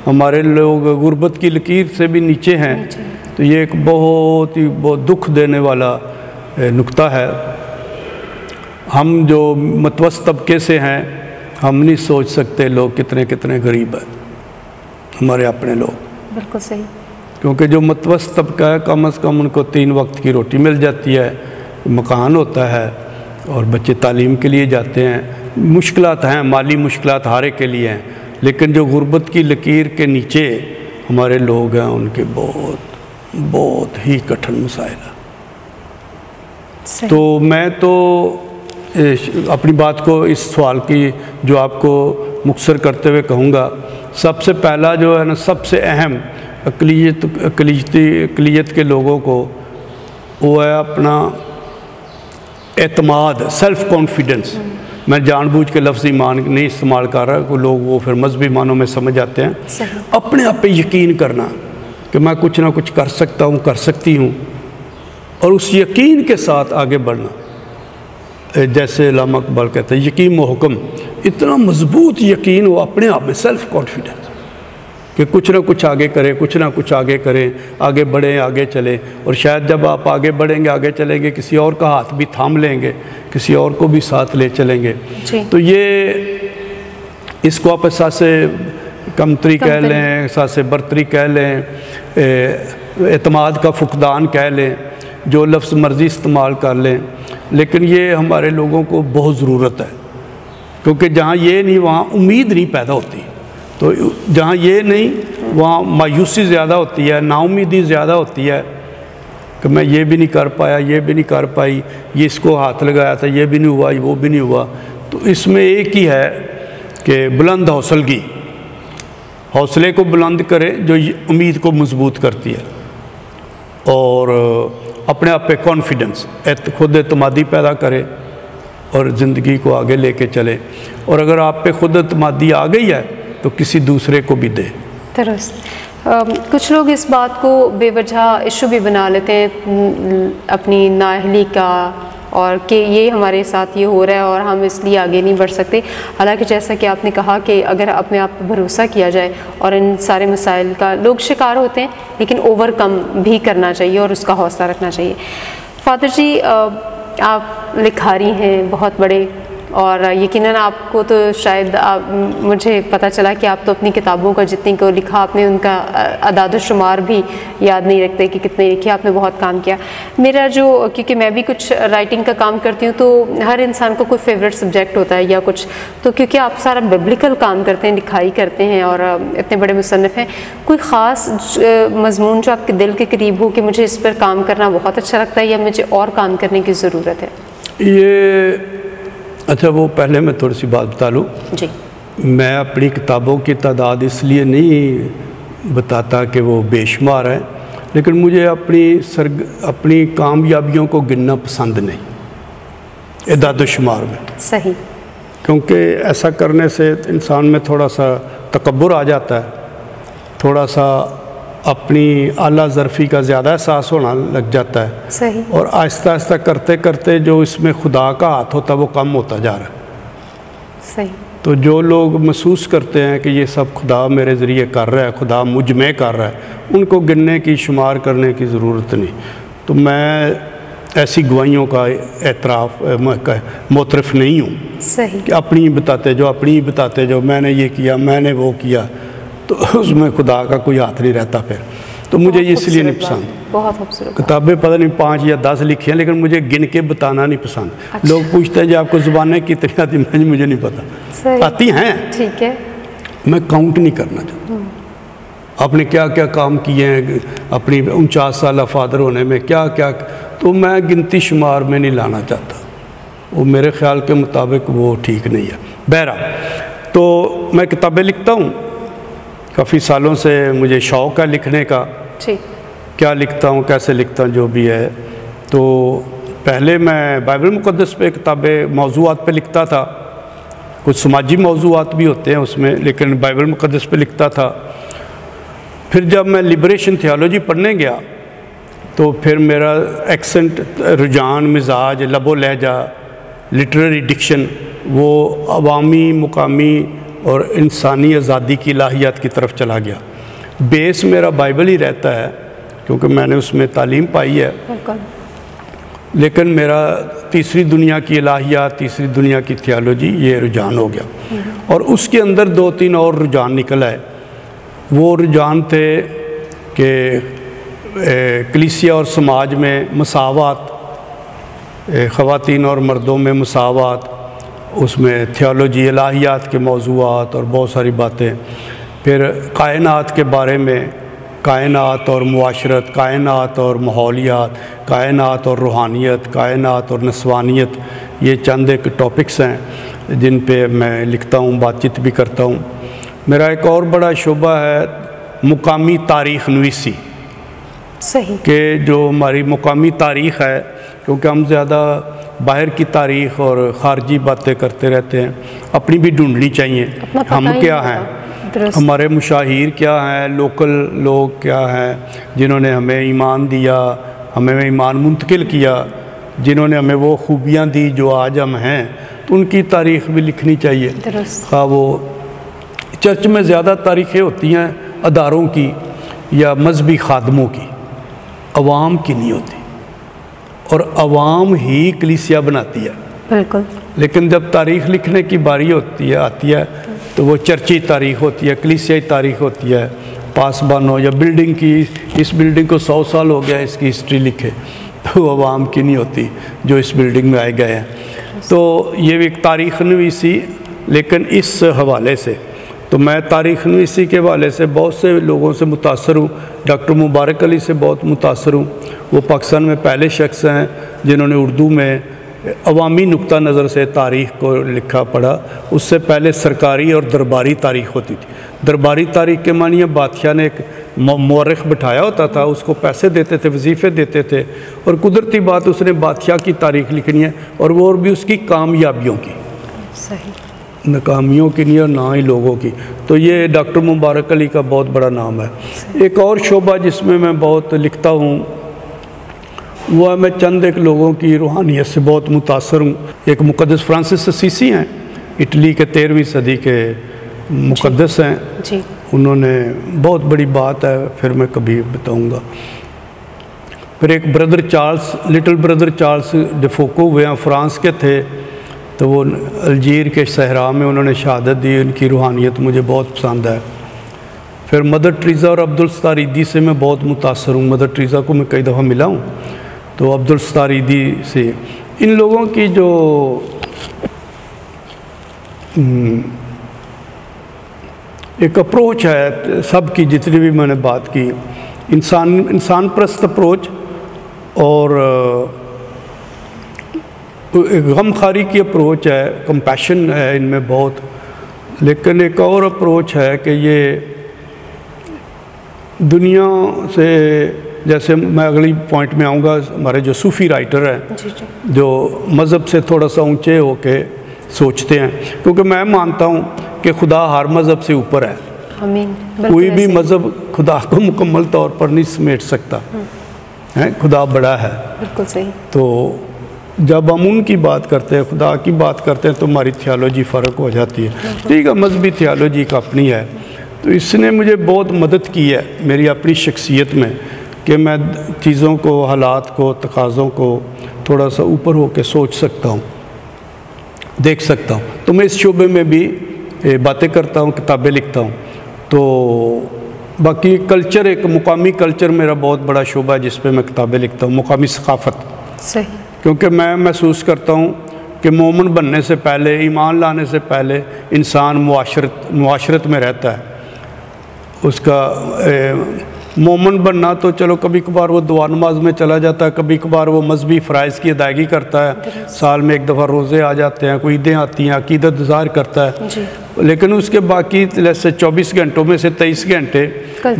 ہمارے لوگ غربت کی لکیر سے بھی نیچے ہیں، تو یہ ایک بہت دکھ دینے والا نقطہ ہے۔ ہم جو متوسط طبقے سے ہیں، ہم نہیں سوچ سکتے لوگ کتنے غریب ہیں، ہمارے اپنے لوگ، بالکل صحیح، کیونکہ جو متوسط طبقہ ہے کم از کم ان کو 3 وقت کی روٹی مل جاتی ہے، مکان ہوتا ہے، اور بچے تعلیم کے لیے جاتے ہیں۔ مشکلات ہیں، مالی مشکلات ہر ایک کے لیے ہیں، لیکن جو غربت کی لکیر کے نیچے ہمارے لوگ ہیں، ان کے بہت ہی کٹھن مسائل ہیں۔ تو میں تو اپنی بات کو، اس سوال کی جواب کو مختصر کرتے ہوئے کہوں گا، سب سے پہلا جو ہے نا، سب سے اہم اقلیت کے لوگوں کو، وہ ہے اپنا اعتماد، سیلف کانفیڈنس۔ میں جان بوجھ کے لفظ ایمان نہیں استعمال کر رہا، کوئی لوگ وہ پھر مذہبی معنوں میں سمجھ آتے ہیں۔ اپنے آپ پہ یقین کرنا کہ میں کچھ نہ کچھ کر سکتا ہوں، کر سکتی ہوں، اور اس یقین کے ساتھ آگے بڑھنا، جیسے علامہ اقبال کہتے ہیں، یقین محکم، اتنا مضبوط یقین ہو اپنے آپ میں، سیلف کانفیڈنس، کہ کچھ نہ کچھ آگے کریں، کچھ نہ کچھ آگے کریں، آگے بڑھیں، آگے چلیں، اور شاید جب آپ آگے بڑھیں گے، آگے چلیں گے، کسی اور کا ہاتھ بھی تھام لیں گے، کسی اور کو بھی ساتھ لے چلیں گے۔ تو یہ اس کو آپ احساس کمتری کہہ لیں، احساس برتری کہہ لیں، اعتماد کا فقدان کہہ لیں، جو لفظ مرضی استعمال کر لیں، لیکن یہ ہمارے لوگوں کو بہت ضرورت ہے، کیونکہ جہاں یہ نہیں وہاں امید نہیں پیدا ہوتی، تو جہاں یہ نہیں وہاں مایوسی زیادہ ہوتی ہے، نا امیدی زیادہ ہوتی ہے کہ میں یہ بھی نہیں کر پایا، یہ بھی نہیں کر پائی، یہ اس کو ہاتھ لگایا تھا، یہ بھی نہیں ہوا، وہ بھی نہیں ہوا۔ تو اس میں ایک ہی ہے کہ بلند حوصلگی، حوصلے کو بلند کرے جو امید کو مضبوط کرتی ہے، اور اپنے آپ پہ کانفیڈنس، خود اعتمادی پیدا کرے اور زندگی کو آگے لے کے چلے، اور اگر آپ پہ خود اعتمادی آ گئی ہے تو کسی دوسرے کو بھی دے۔ درست۔ کچھ لوگ اس بات کو بے وجہ ایشو بھی بنا لیتے ہیں اپنی نااہلی کا، اور کہ یہ ہمارے ساتھ یہ ہو رہا ہے اور ہم اس لیے آگے نہیں بڑھ سکتے، حالانکہ جیسا کہ آپ نے کہا کہ اگر اپنے آپ پہ بھروسہ کیا جائے اور ان سارے مسائل کا لوگ شکار ہوتے ہیں لیکن اوور کم بھی کرنا چاہیے اور اس کا حوصلہ رکھنا چاہیے۔ فادر جی، آپ لکھاری ہیں بہت بڑے، اور یقیناً آپ کو تو شاید مجھے پتہ چلا کہ آپ تو اپنی کتابوں کا جتنی کو لکھا آپ نے ان کا اعداد و شمار بھی یاد نہیں رکھتے کہ کتنے لکھے، آپ نے بہت کام کیا۔ میرا جو، کیونکہ میں بھی کچھ رائٹنگ کا کام کرتی ہوں، تو ہر انسان کو کوئی فیوریٹ سبجیکٹ ہوتا ہے یا کچھ، تو کیونکہ آپ سارا ببلیکل کام کرتے ہیں، لکھائی کرتے ہیں اور اتنے بڑے مصنف ہیں، کوئی خاص مضمون جو آپ کے دل کے قریب ہو کہ مجھے اس پر کام کرنا بہت اچھا لگتا ہے یا مجھے اور کام کرنے کی ضرورت ہے؟ یہ اچھا، وہ پہلے میں تھوڑی سی بات بتا لوں۔ جی۔ میں اپنی کتابوں کی تعداد اس لیے نہیں بتاتا کہ وہ بے شمار ہے، لیکن مجھے اپنی کامیابیوں کو گننا پسند نہیں اعداد و شمار میں۔ صحیح۔ کیونکہ ایسا کرنے سے انسان میں تھوڑا سا تکبر آ جاتا ہے، تھوڑا سا اپنی اعلیٰ ظرفی کا زیادہ احساس ہونا لگ جاتا ہے۔ صحیح۔ اور آہستہ آہستہ کرتے کرتے جو اس میں خدا کا ہاتھ ہوتا ہے وہ کم ہوتا جا رہا ہے۔ صحیح۔ تو جو لوگ محسوس کرتے ہیں کہ یہ سب خدا میرے ذریعے کر رہا ہے، خدا مجھ میں کر رہا ہے، ان کو گننے کی، شمار کرنے کی ضرورت نہیں۔ تو میں ایسی گواہیوں کا اعتراف معترف نہیں ہوں۔ صحیح۔ کہ اپنی بتاتے جو میں نے یہ کیا، میں نے وہ کیا، تو اس میں خدا کا کوئی ہاتھ نہیں رہتا پھر۔ تو مجھے اس لیے نہیں پسند۔ بہت خوبصورت۔ کتابیں پتہ نہیں 5 یا 10 لکھی ہیں، لیکن مجھے گن کے بتانا نہیں پسند۔ لوگ پوچھتے ہیں جی آپ کو زبانیں کتنی آتی ہیں، مجھے نہیں پتا، آتی ہیں، ٹھیک ہے، میں کاؤنٹ نہیں کرنا چاہتا۔ آپ نے کیا کیا کام کیے ہیں اپنی 49 سالہ فادر ہونے میں، کیا کیا، تو میں گنتی شمار میں نہیں لانا چاہتا، وہ میرے خیال کے مطابق وہ ٹھیک نہیں ہے۔ بہرحال، تو میں کتابیں لکھتا ہوں، کافی سالوں سے مجھے شوق ہے لکھنے کا۔ کیا لکھتا ہوں، کیسے لکھتا ہوں، جو بھی ہے۔ تو پہلے میں بائبل مقدس پہ کتابیں، موضوعات پہ لکھتا تھا، کچھ سماجی موضوعات بھی ہوتے ہیں اس میں، لیکن بائبل مقدس پہ لکھتا تھا۔ پھر جب میں لبریشن تھیالوجی پڑھنے گیا تو پھر میرا ایکسنٹ، رجحان، مزاج، لب و لہجہ، لٹریری ڈکشن، وہ عوامی، مقامی اور انسانی آزادی کی الہیات کی طرف چلا گیا۔ بیس میرا بائبل ہی رہتا ہے کیونکہ میں نے اس میں تعلیم پائی ہے، لیکن میرا تیسری دنیا کی الہیات، تیسری دنیا کی تھیالوجی، یہ رجحان ہو گیا۔ اور اس کے اندر 2-3 اور رجحان نکل آئے۔ وہ رجحان تھے کہ کلیسیا اور سماج میں مساوات، خواتین اور مردوں میں مساوات، اس میں تھیالوجی، الہیات کے موضوعات اور بہت ساری باتیں۔ پھر کائنات کے بارے میں، کائنات اور معاشرت، کائنات اور ماحولیات، کائنات اور روحانیت، کائنات اور نسوانیت، یہ چند ایک ٹاپکس ہیں جن پہ میں لکھتا ہوں، بات چیت بھی کرتا ہوں۔ میرا ایک اور بڑا شعبہ ہے مقامی تاریخ نویسی۔ صحیح۔ کہ جو ہماری مقامی تاریخ ہے، کیونکہ ہم زیادہ باہر کی تاریخ اور خارجی باتیں کرتے رہتے ہیں، اپنی بھی ڈھونڈنی چاہیے۔ ہم کیا ہیں، ہمارے مشاہیر کیا ہیں، لوکل لوگ کیا ہیں جنہوں نے ہمیں ایمان دیا، ہمیں ایمان منتقل کیا، جنہوں نے ہمیں وہ خوبیاں دی جو آج ہم ہیں، تو ان کی تاریخ بھی لکھنی چاہیے۔ خواہ وہ چرچ میں زیادہ تاریخیں ہوتی ہیں اداروں کی یا مذہبی خادموں کی، عوام کی نہیں ہوتی، اور عوام ہی کلیسیا بناتی ہے۔ بالکل۔ لیکن جب تاریخ لکھنے کی باری آتی ہے تو وہ چرچی تاریخ ہوتی ہے، کلیسیائی تاریخ ہوتی ہے، پاسبانوں یا بلڈنگ کی، اس بلڈنگ کو 100 سال ہو گیا اس کی ہسٹری لکھے، تو عوام کی نہیں ہوتی جو اس بلڈنگ میں آئے گئے ہیں. تو یہ بھی ایک تاریخ نویسی، لیکن اس حوالے سے تو میں تاریخ نویسی کے حوالے سے بہت سے لوگوں سے متاثر ہوں. ڈاکٹر مبارک علی سے بہت متاثر ہوں. وہ پاکستان میں پہلے شخص ہیں جنہوں نے اردو میں عوامی نقطہ نظر سے تاریخ کو لکھا پڑھا. اس سے پہلے سرکاری اور درباری تاریخ ہوتی تھی. درباری تاریخ کے معنی ہے بادشاہ نے ایک مورخ بٹھایا ہوتا تھا، اس کو پیسے دیتے تھے، وظیفے دیتے تھے، اور قدرتی بات اس نے بادشاہ کی تاریخ لکھنی ہے، اور وہ اور بھی اس کی کامیابیوں کی، صحیح، ناکامیوں کی نہیں اور نہ ہی لوگوں کی. تو یہ ڈاکٹر مبارک علی کا بہت بڑا نام ہے. ایک اور شعبہ جس میں میں بہت لکھتا ہوں وہ ہے، میں چند ایک لوگوں کی روحانیت سے بہت متاثر ہوں. ایک مقدس فرانسس اسیسی ہیں، اٹلی کے 13ویں صدی کے مقدس ہیں. جی، انہوں نے بہت بڑی بات ہے، پھر میں کبھی بتاؤں گا. پھر ایک brother Charles, little brother Charles de Foucauld ہوئے ہیں، فرانس کے تھے، تو وہ الجیر کے صحرا میں انہوں نے شہادت دی. ان کی روحانیت مجھے بہت پسند ہے. پھر مدر ٹریزا اور عبدالستار ایدی سے میں بہت متاثر ہوں. مدر ٹریزا کو میں کئی دفعہ ملا ہوں، تو عبدالستار ایدی سے ان لوگوں کی جو ایک اپروچ ہے، سب کی جتنی بھی میں نے بات کی، انسان پرست اپروچ اور غم خاری کی اپروچ ہے، کمپیشن ہے ان میں بہت. لیکن ایک اور اپروچ ہے کہ یہ دنیا سے، جیسے میں اگلی پوائنٹ میں آؤں گا، ہمارے جو صوفی رائٹر ہیں جو مذہب سے تھوڑا سا اونچے ہو کے سوچتے ہیں، کیونکہ میں مانتا ہوں کہ خدا ہر مذہب سے اوپر ہے. کوئی بھی مذہب خدا کو مکمل طور پر نہیں سمیٹ سکتا ہے، خدا بڑا ہے. بالکل صحیح. تو جب ہم ان کی بات کرتے ہیں، خدا کی بات کرتے ہیں، تو ہماری تھیالوجی فرق ہو جاتی ہے. ٹھیک ہے، مذہبی تھیالوجی کا اپنی ہے. تو اس نے مجھے بہت مدد کی ہے میری اپنی شخصیت میں کہ میں چیزوں کو، حالات کو، تقاضوں کو تھوڑا سا اوپر ہو کے سوچ سکتا ہوں، دیکھ سکتا ہوں. تو میں اس شعبے میں بھی باتیں کرتا ہوں، کتابیں لکھتا ہوں. تو باقی کلچر، ایک مقامی کلچر میرا بہت بڑا شعبہ ہے جس پہ میں کتابیں لکھتا ہوں، مقامی ثقافت. صحیح. کیونکہ میں محسوس کرتا ہوں کہ مومن بننے سے پہلے، ایمان لانے سے پہلے انسان معاشرت میں رہتا ہے. اس کا مومن بننا تو چلو کبھی کبھار وہ دعا نماز میں چلا جاتا ہے، کبھی کبھار وہ مذہبی فرائض کی ادائیگی کرتا ہے، سال میں ایک دفعہ روزے آ جاتے ہیں، کوئی عیدیں آتی ہیں، عقیدت ظاہر کرتا ہے. لیکن اس کے باقی جیسے 24 گھنٹوں میں سے 23 گھنٹے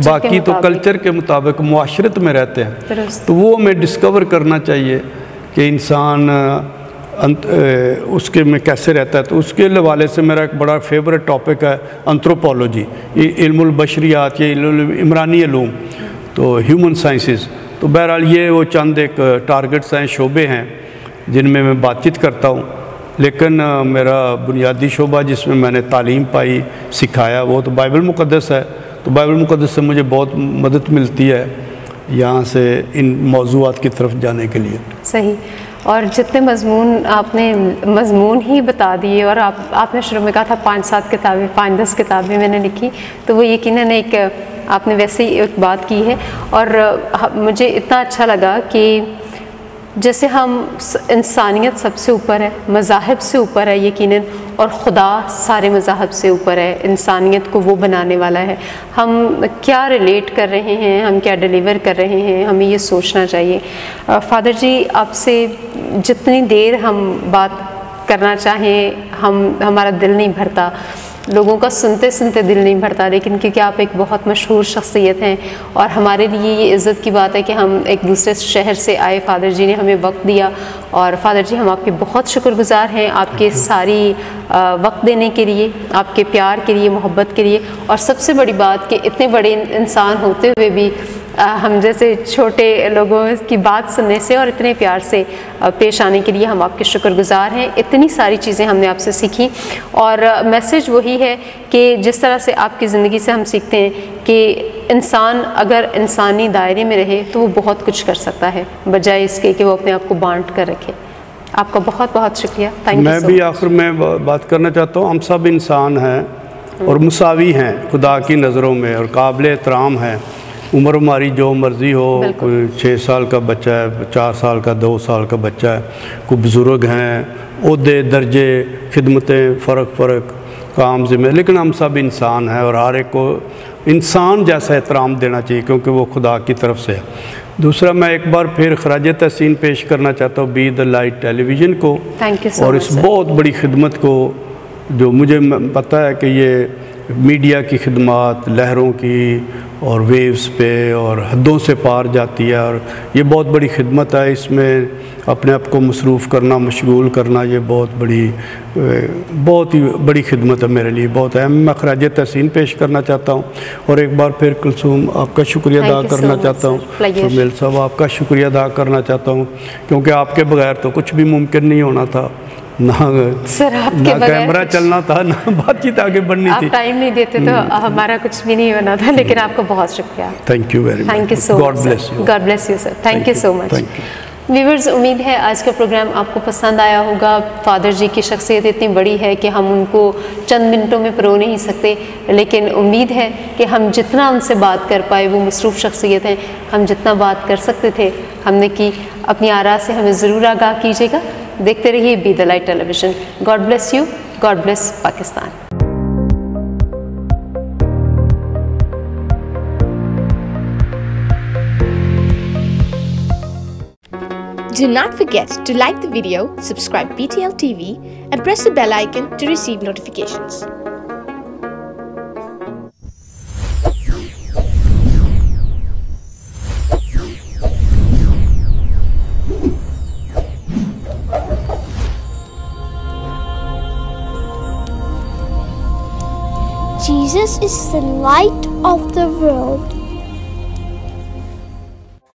باقی تو کلچر کے مطابق معاشرت میں رہتے ہیں. تو وہ ہمیں ڈسکور کرنا چاہیے کہ انسان اس کے میں کیسے رہتا ہے. تو اس کے حوالے سے میرا ایک بڑا فیورٹ ٹاپک ہے انتھروپولوجی، علم البشریات یا عمرانی علوم، تو ہیومن سائنسز. تو بہرحال یہ وہ چند ایک ٹارگٹس ہیں، شعبے ہیں جن میں میں بات چیت کرتا ہوں. لیکن میرا بنیادی شعبہ جس میں نے تعلیم پائی، سکھایا، وہ تو بائبل مقدس ہے. تو بائبل مقدس سے مجھے بہت مدد ملتی ہے یہاں سے ان موضوعات کی طرف جانے کے لیے. صحیح. اور جتنے مضمون آپ نے مضمون ہی بتا دیے، اور آپ نے شروع میں کہا تھا 5-7 کتابیں، 5-10 کتابیں میں نے لکھی، تو وہ یقیناً ایک آپ نے ویسے ہی ایک بات کی ہے. اور مجھے اتنا اچھا لگا کہ جیسے ہم انسانیت سب سے اوپر ہے، مذاہب سے اوپر ہے یقیناً، اور خدا سارے مذاہب سے اوپر ہے، انسانیت کو وہ بنانے والا ہے. ہم کیا ریلیٹ کر رہے ہیں، ہم کیا ڈیلیور کر رہے ہیں، ہمیں یہ سوچنا چاہیے. فادر جی، آپ سے جتنی دیر ہم بات کرنا چاہیں ہمارا دل نہیں بھرتا، لوگوں کا سنتے سنتے دل نہیں بھرتا، لیکن کیونکہ آپ ایک بہت مشہور شخصیت ہیں اور ہمارے لیے یہ عزت کی بات ہے کہ ہم ایک دوسرے شہر سے آئے، فادر جی نے ہمیں وقت دیا، اور فادر جی ہم آپ کے بہت شکر گزار ہیں آپ کے ساری وقت دینے کے لیے، آپ کے پیار کے لیے، محبت کے لیے، اور سب سے بڑی بات کہ اتنے بڑے انسان ہوتے ہوئے بھی ہم جیسے چھوٹے لوگوں کی بات سننے سے اور اتنے پیار سے پیش آنے کے لیے ہم آپ کے شکر گزار ہیں. اتنی ساری چیزیں ہم نے آپ سے سیکھی، اور میسیج وہی ہے کہ جس طرح سے آپ کی زندگی سے ہم سیکھتے ہیں کہ انسان اگر انسانی دائرے میں رہے تو وہ بہت کچھ کر سکتا ہے، بجائے اس کے کہ وہ اپنے آپ کو بانٹ کر رکھے. آپ کا بہت بہت شکریہ. میں بھی آخر میں بات کرنا چاہتا ہوں، ہم سب انسان ہیں اور مساوی ہیں خدا کی نظروں میں اور قابل احترام ہیں. عمر ہماری جو مرضی ہو, کوئی 6 سال کا بچہ ہے, 4 سال کا, 2 سال کا بچہ ہے, کوئی بزرگ ہیں, عہدے درجے خدمتیں فرق کام ذمہ, لیکن ہم سب انسان ہیں اور ہر ایک کو انسان جیسا احترام دینا چاہیے کیونکہ وہ خدا کی طرف سے ہے. دوسرا میں ایک بار پھر خراج تحسین پیش کرنا چاہتا ہوں Be the Light Television کو اور اس بہت بڑی خدمت کو جو مجھے پتہ ہے کہ یہ میڈیا کی خدمات لہروں کی اور ویوز پہ اور حدوں سے پار جاتی ہے اور یہ بہت بڑی خدمت ہے. اس میں اپنے آپ کو مصروف کرنا, مشغول کرنا, یہ بہت ہی بڑی خدمت ہے میرے لیے, بہت اہم. میں خراج تحسین پیش کرنا چاہتا ہوں اور ایک بار پھر کلثوم آپ کا شکریہ ادا کرنا چاہتا ہوں, سمیل صاحب آپ کا شکریہ ادا کرنا چاہتا ہوں کیونکہ آپ کے بغیر تو کچھ بھی ممکن نہیں ہونا تھا, نہ کیمرہ چلنا تھا, نہ بات چیت آگے بڑھنی تھی. آپ ٹائم نہیں دیتے تو ہمارا کچھ بھی نہیں ہونا تھا, لیکن آپ کو بہت شکریہ. Thank you very much. God bless you sir. Thank you so much. Viewers, امید ہے آج کا پروگرام آپ کو پسند آیا ہوگا. فادر جی کی شخصیت اتنی بڑی ہے کہ ہم ان کو چند منٹوں میں پرو نہیں سکتے, لیکن امید ہے کہ ہم جتنا ان سے بات کر پائے, وہ مصروف شخصیت ہیں, ہم جتنا بات کر سکتے تھے ہم نے کی. اپنی آراء سے ہمیں ضرور آگاہ کیجیے گا. دیکھتے رہیے Be the Light Television. God bless you. God bless Pakistan. Do not forget to like the video, subscribe BTL TV and press the bell icon to receive notifications. Jesus is the light of the world.